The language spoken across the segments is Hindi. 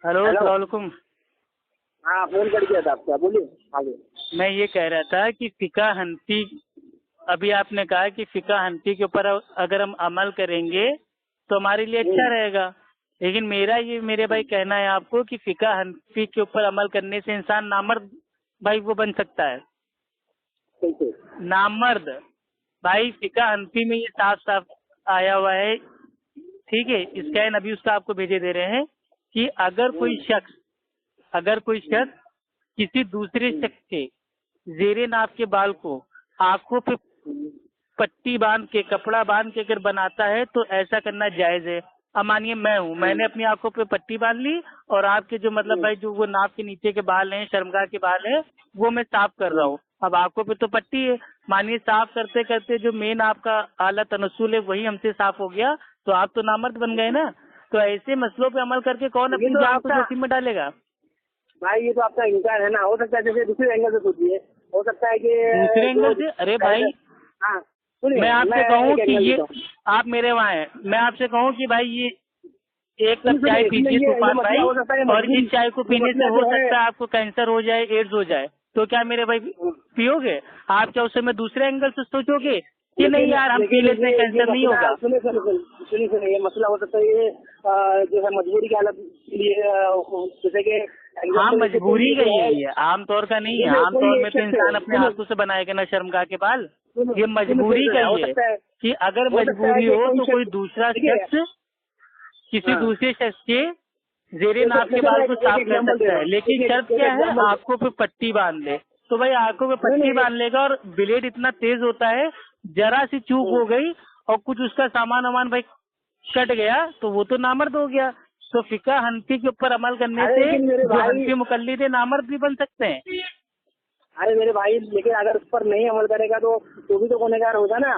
Hello, hello. अस्सलाम वालेकुम। हाँ, फोन कर दिया था आपका, बोलिए आगे। मैं ये कह रहा था कि फिका हनफी, अभी आपने कहा कि फिका हनफी के ऊपर अगर हम अमल करेंगे तो हमारे लिए अच्छा रहेगा। लेकिन मेरे भाई कहना है आपको कि फिका हनफी के ऊपर अमल करने से इंसान नामर्द भाई वो बन सकता है। कैसे? नामर्द भाई, फिका हनफी में ये साफ साफ आया हुआ है। ठीक है, स्कैन अभी उसका आपको भेजे दे रहे हैं कि अगर कोई शख्स किसी दूसरे शख्स के जेरे नाक के बाल को आंखों पे पट्टी बांध के, कपड़ा बांध के अगर बनाता है तो ऐसा करना जायज है। अब मानिए मैंने अपनी आंखों पे पट्टी बांध ली और आपके जो मतलब भाई जो वो नाक के नीचे के बाल हैं, शर्मगाह के बाल हैं, वो मैं साफ कर रहा हूँ। अब आंखों पे तो पट्टी है, मानिए साफ करते करते जो मेन आपका आला तनस्सुल है वही हमसे साफ हो गया तो आप तो नामर्द बन गए ना। तो ऐसे मसलों पे अमल करके कौन अपनी जान को जोखिम में डालेगा? भाई ये तो आपका इंकार है ना। हो सकता है जैसे दूसरे एंगल से सोचिए, हो सकता है कि दूसरे एंगल से? अरे भाई, हाँ सुनिए, मैं आपसे कहूँ एक कि एंगल ये देता हूँ। आप मेरे वहाँ हैं, मैं आपसे कहूँ कि भाई ये एक कप सुनिए, चाय इसमें पीजिए ये तूफान भाई, मसला हो सकता है, और इस चाय को ये पीने से मसला हो जो है। सकता है आपको कैंसर हो जाए, एड्स हो जाए, तो क्या मेरे भाई पियोगे? आप क्या उस समय दूसरे एंगल से सोचोगे कि नहीं यार हम पी लेते हैं, ये कैंसर नहीं मसला, होगा? सुनिए, ये मसला हो सकता है ये जो है मजबूरी की हालत के लिए, जैसे कि हाँ, एग्जाम्पल मजबूरी का ही है, आमतौर का नहीं है। आमतौर में तो इंसान अपने हाथों से बनाएगा ना शर्मगाह के बाल। ये मजबूरी का ही है कि अगर मजबूरी हो तो कोई दूसरा शख्स किसी दूसरे शख्स के जेरे नाक के बाल को साफ कर सकता है, लेकिन शर्त क्या है? आंखों पे पट्टी बांध ले। तो भाई आंखों पे पट्टी बांध लेगा और ब्लेड इतना तेज होता है, जरा सी चूक हो गई और कुछ उसका सामान वामान भाई कट गया तो वो तो नामर्द हो गया। तो फिका हनफी के ऊपर अमल करने से जो हनफी मुकल्लिद है नामर्द भी बन सकते हैं। अरे मेरे भाई, लेकिन अगर उस पर नहीं अमल करेगा तो भी तो गुनहगार होगा ना।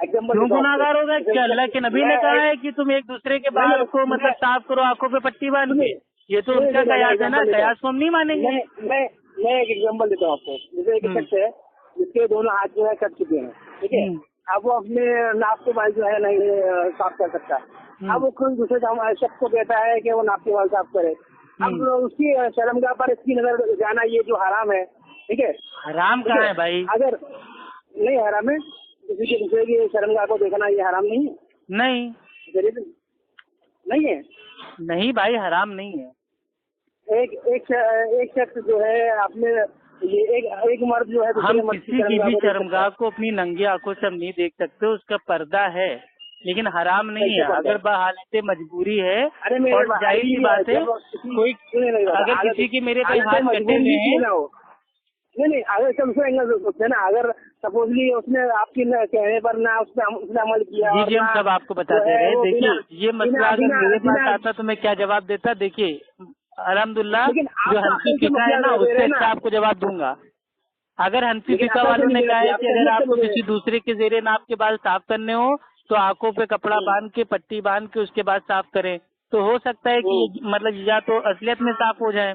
एग्जाम्पल क्यों गुनाहगार होगा? क्या अल्लाह के नबी ने कहा है कि तुम एक दूसरे के बाल को मतलब साफ करो आंखों पे पट्टी बांध के? ये तो उनका कयास है ना, कयास को हम नहीं मानेंगे। मैं एक एग्जाम्पल देता हूँ आपको। जैसे एक शख्स है जिसके दोनों हाथ जो है कट चुके हैं, ठीक है। अब वो अपने नाक के बाल जो है नहीं साफ कर सकता। अब वो कोई दूसरे शख्स को कहता है कि वो नाक के बाल साफ करे। अब उसकी शर्मगाह पर इसकी नजर जाना ये जो हराम है, ठीक है। हराम कहाँ है भाई? अगर नहीं हराम है, किसी के दूसरे की शर्मगाह को देखना ये हराम नहीं है? नहीं, नहीं है। नहीं भाई, हराम नहीं है। एक शख्स जो है आपने ये एक मर्द जो है हम किसी की भी शर्मगाह को अपनी नंगी आंखों से हम नहीं देख सकते, उसका पर्दा है, लेकिन हराम नहीं है। अगर हालत मजबूरी है और जाहिर सी बात है, कोई अगर किसी की मेरे पे हाथ कटे हुए हैं, नहीं, अगर दूसरे एंगल से सोचते हैं ना, अगर सपोजली उसने आपकी कहने पर ना उसने अमल किया। जी हम सब आपको बताते रहे। देखिए ये मसला अगर मेरे पास आता तो मैं क्या जवाब देता? देखिए अल्हम्दुलिल्लाह जो हनफी फिका है ना उससे अच्छा आपको जवाब दूंगा। अगर हनफी फिका वालों ने कहा है कि अगर आपको किसी दूसरे के जेरे नाक के बाल साफ करने हो तो आंखों पे कपड़ा बांध के, पट्टी बांध के उसके बाद साफ करें, तो हो सकता है कि मतलब या तो असलियत में साफ हो जाए,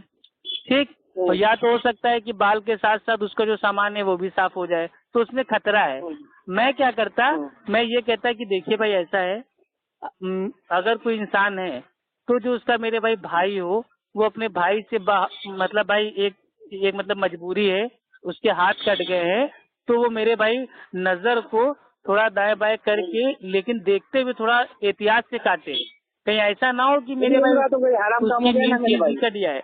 ठीक, और या तो हो सकता है कि बाल के साथ साथ उसका जो सामान है वो भी साफ हो जाए, तो उसमें खतरा है। मैं क्या करता, मैं ये कहता कि देखिए भाई ऐसा है, अगर कोई इंसान है तो जो उसका मेरे भाई भाई हो, वो अपने भाई से मतलब भाई एक मतलब मजबूरी है, उसके हाथ कट गए हैं, तो वो मेरे भाई नजर को थोड़ा दाएं बाएं करके लेकिन देखते हुए थोड़ा एहतियात से काटे, कहीं ऐसा ना हो कि मेरे भाई उसकी नींद जल्दी कट जाए।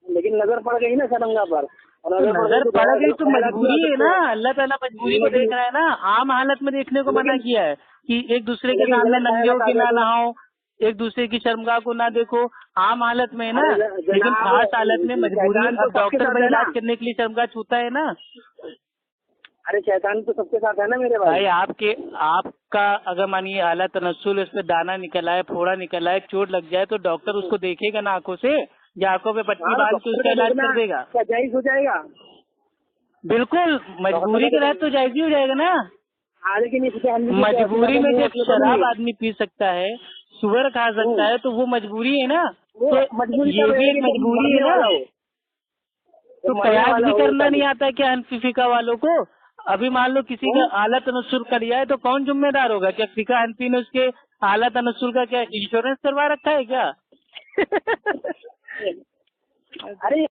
लेकिन नजर पड़ गई ना शर्मगाह पर, और नजर पड़ गई तो मजबूरी है ना, अल्लाह ताला मजबूरी को देख रहा है ना। आम हालत में देखने को मना किया है कि एक दूसरे के सामने नंगे होके ना नहाओ, एक दूसरे की शर्मगाह को ना देखो, आम हालत में है ना। लेकिन खास हालत में मजबूरी, अब डॉक्टर भाई इलाज करने के लिए शर्मगाह छूता है ना। अरे शैतान तो सबके साथ है ना मेरे भाई। आपका अगर मानिए आला तनस्सुल, उसमें दाना निकल आए, फोड़ा निकल आए, चोट लग जाए तो डॉक्टर उसको देखेगा ना आंखों से, या आंखों पे पट्टी बांध के उसका इलाज कर देगा? क्या जायज हो जाएगा? बिल्कुल, मजबूरी के तहत तो जायज ही हो जाएगा ना। लेकिन मजबूरी में जब शराब आदमी पी सकता है, सुअर खा सकता है, तो वो मजबूरी है ना। तो ये भी एक मजबूरी है ना। तो कयास भी करना नहीं आता क्या हनफी फिका वालों को? अभी मान लो किसी का आला तनस्सुल कर लिया है तो कौन जिम्मेदार होगा? क्या फिका हनफी ने उसके आला तनस्सुल का क्या इंश्योरेंस करवा रखा है क्या? अरे